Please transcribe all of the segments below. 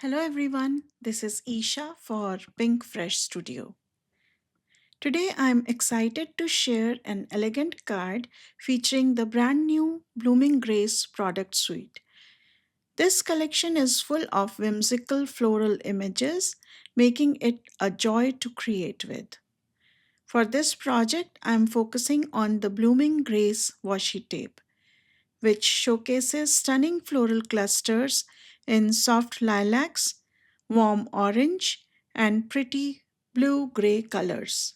Hello everyone, this is Isha for Pinkfresh Studio. Today I'm excited to share an elegant card featuring the brand new Blooming Grace product suite. This collection is full of whimsical floral images, making it a joy to create with. For this project, I'm focusing on the Blooming Grace washi tape, which showcases stunning floral clusters in soft lilacs, warm orange, and pretty blue gray colors,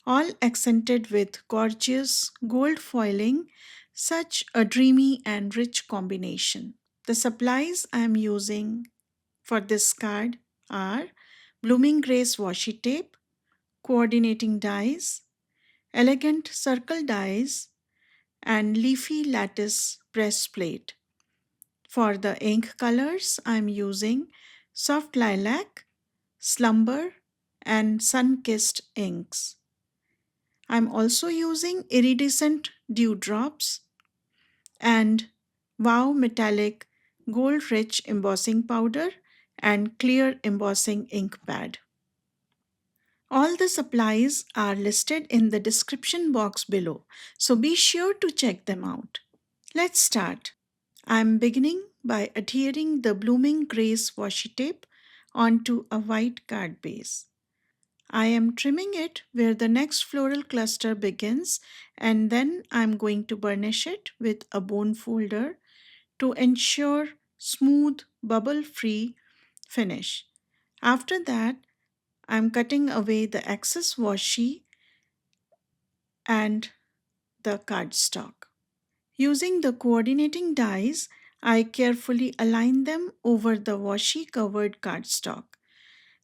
all accented with gorgeous gold foiling, such a dreamy and rich combination. The supplies I am using for this card are Blooming Grace washi tape, coordinating dies, elegant circle dies, and leafy lattice press plate. For the ink colors, I'm using soft lilac, Slumber, and Sunkissed inks. I'm also using Iridescent dewdrops and Wow Metallic Gold Rich embossing powder and clear embossing ink pad. All the supplies are listed in the description box below, so be sure to check them out. Let's start. I'm beginning by adhering the Blooming Grace washi tape onto a white card base. I am trimming it where the next floral cluster begins, and then I'm going to burnish it with a bone folder to ensure smooth, bubble-free finish. After that, I'm cutting away the excess washi and the cardstock. Using the coordinating dies, I carefully align them over the washi covered cardstock.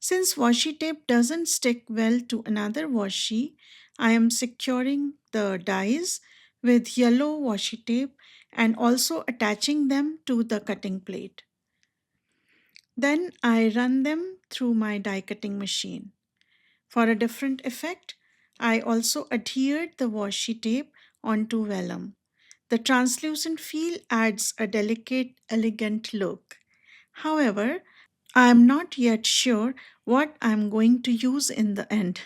Since washi tape doesn't stick well to another washi, I am securing the dies with yellow washi tape and also attaching them to the cutting plate. Then I run them through my die cutting machine. For a different effect, I also adhered the washi tape onto vellum. The translucent feel adds a delicate, elegant look. However, I am not yet sure what I am going to use in the end.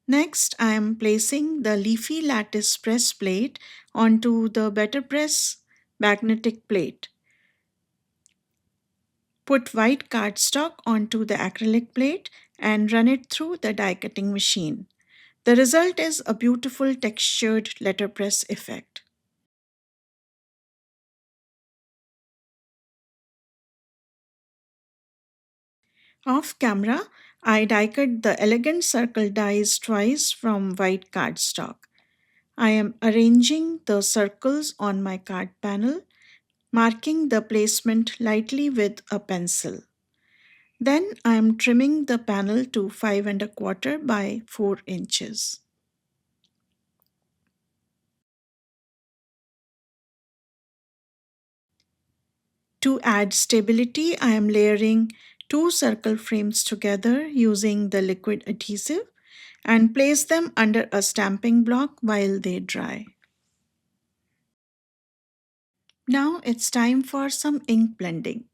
Next, I am placing the leafy lattice press plate onto the Better Press magnetic plate. Put white cardstock onto the acrylic plate and run it through the die cutting machine. The result is a beautiful textured letterpress effect. Off camera, I die cut the elegant circle dies twice from white cardstock. I am arranging the circles on my card panel, marking the placement lightly with a pencil. Then I am trimming the panel to 5 and a quarter by 4 inches. To add stability, I am layering two circle frames together using the liquid adhesive and place them under a stamping block while they dry. Now it's time for some ink blending.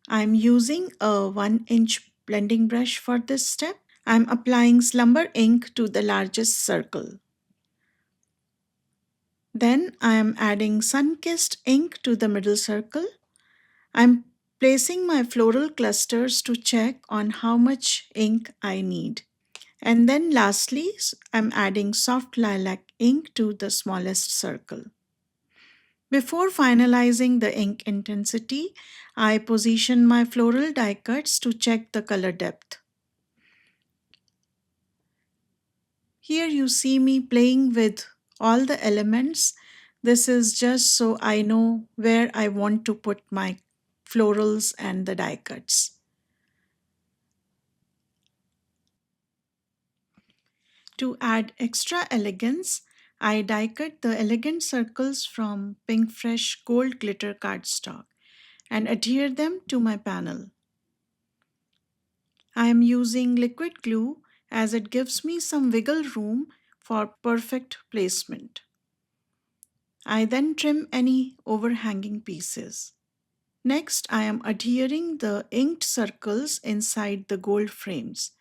I'm using a 1-inch blending brush for this step. I'm applying Slumber ink to the largest circle. Then I am adding Sunkissed ink to the middle circle. I'm placing my floral clusters to check on how much ink I need. And then lastly, I'm adding soft lilac ink to the smallest circle. Before finalizing the ink intensity, I position my floral die cuts to check the color depth. Here you see me playing with all the elements. This is just so I know where I want to put my florals and the die cuts. To add extra elegance, I die cut the elegant circles from Pinkfresh Gold Glitter cardstock and adhere them to my panel. I am using liquid glue as it gives me some wiggle room for perfect placement. I then trim any overhanging pieces. Next, I am adhering the inked circles inside the gold frames.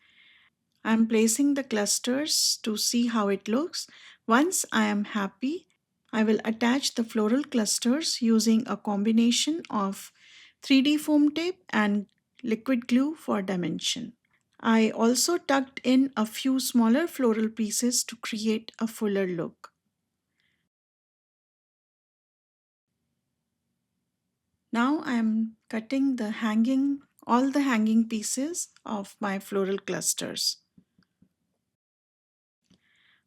I am placing the clusters to see how it looks. Once I am happy, I will attach the floral clusters using a combination of 3D foam tape and liquid glue for dimension. I also tucked in a few smaller floral pieces to create a fuller look. Now I am cutting all the hanging pieces of my floral clusters.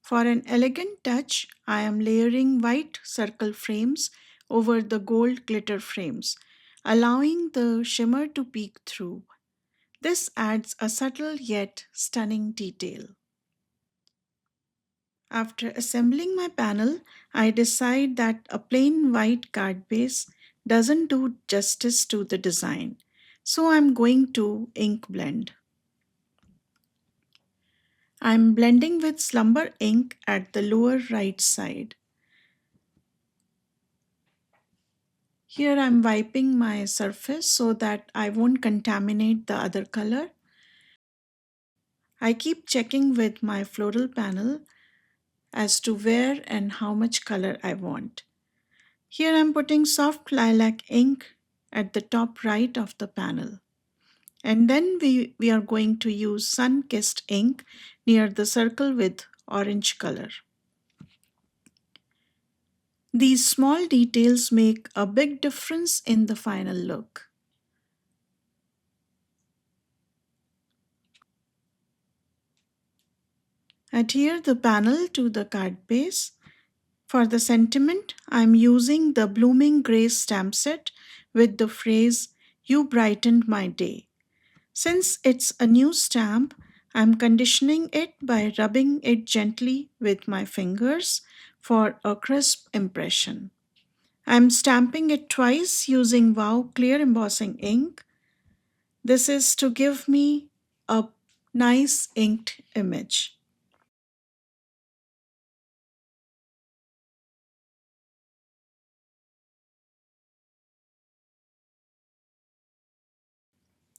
For an elegant touch, I am layering white circle frames over the gold glitter frames, allowing the shimmer to peek through. This adds a subtle yet stunning detail. After assembling my panel, I decide that a plain white card base doesn't do justice to the design. So I'm going to ink blend. I'm blending with Slumber ink at the lower right side. Here I'm wiping my surface so that I won't contaminate the other color. I keep checking with my floral panel as to where and how much color I want. Here I'm putting soft lilac ink at the top right of the panel. And then we are going to use Sunkissed ink near the circle with orange color. These small details make a big difference in the final look. Adhere the panel to the card base. For the sentiment, I am using the Blooming Grace stamp set with the phrase, "You brightened my day." Since it's a new stamp, I am conditioning it by rubbing it gently with my fingers for a crisp impression. I am stamping it twice using Wow Clear Embossing ink. This is to give me a nice inked image.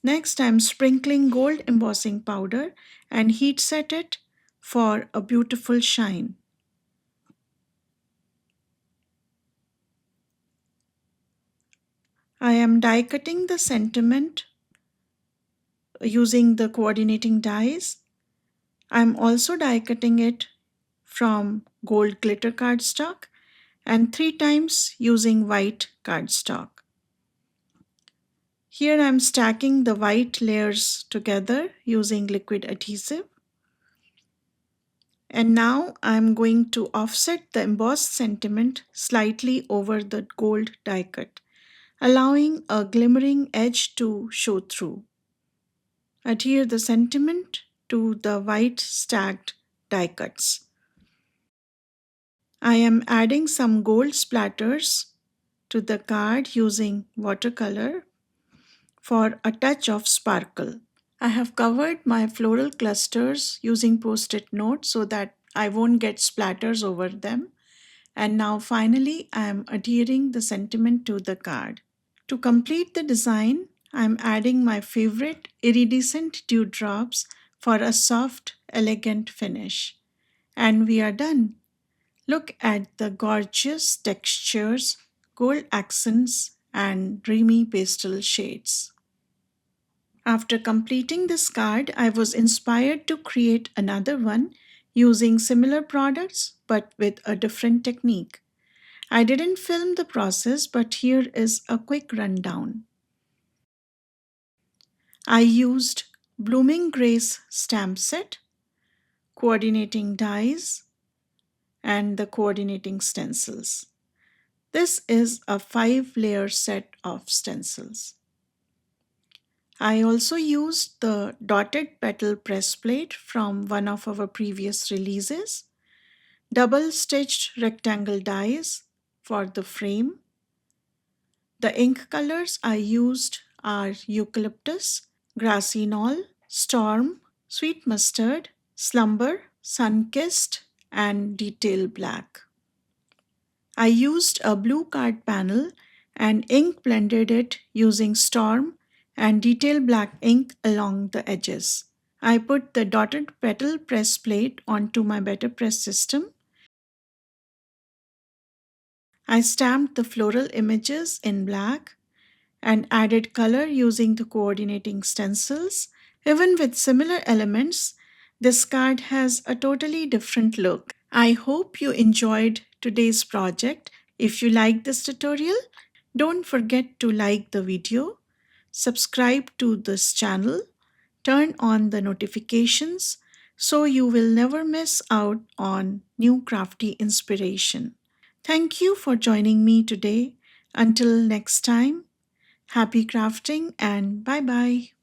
Next, I'm sprinkling gold embossing powder and heat set it for a beautiful shine. I am die cutting the sentiment using the coordinating dies. I'm also die cutting it from gold glitter cardstock and 3 times using white cardstock. Here I'm stacking the white layers together using liquid adhesive. And now I'm going to offset the embossed sentiment slightly over the gold die cut, allowing a glimmering edge to show through. Adhere the sentiment to the white stacked die cuts. I am adding some gold splatters to the card using watercolor for a touch of sparkle. I have covered my floral clusters using post-it notes so that I won't get splatters over them. And now finally I am adhering the sentiment to the card. To complete the design, I am adding my favorite iridescent dewdrops for a soft, elegant finish. And we are done. Look at the gorgeous textures, gold accents, and dreamy pastel shades. After completing this card, I was inspired to create another one using similar products but with a different technique. I didn't film the process, but here is a quick rundown. I used Blooming Grace stamp set, coordinating dies, and the coordinating stencils. This is a 5-layer set of stencils. I also used the dotted petal press plate from one of our previous releases, double stitched rectangle dies for the frame. The ink colors I used are Eucalyptus, Grassy knoll, Storm, Sweet Mustard, Slumber, Sunkissed, and Detail Black. I used a blue card panel and ink blended it using Storm and detail black ink along the edges. I put the dotted petal press plate onto my better press system. I stamped the floral images in black and added color using the coordinating stencils. Even with similar elements, this card has a totally different look. I hope you enjoyed today's project. If you liked this tutorial, don't forget to like the video, subscribe to this channel, turn on the notifications so you will never miss out on new crafty inspiration. Thank you for joining me today. Until next time, happy crafting and bye bye.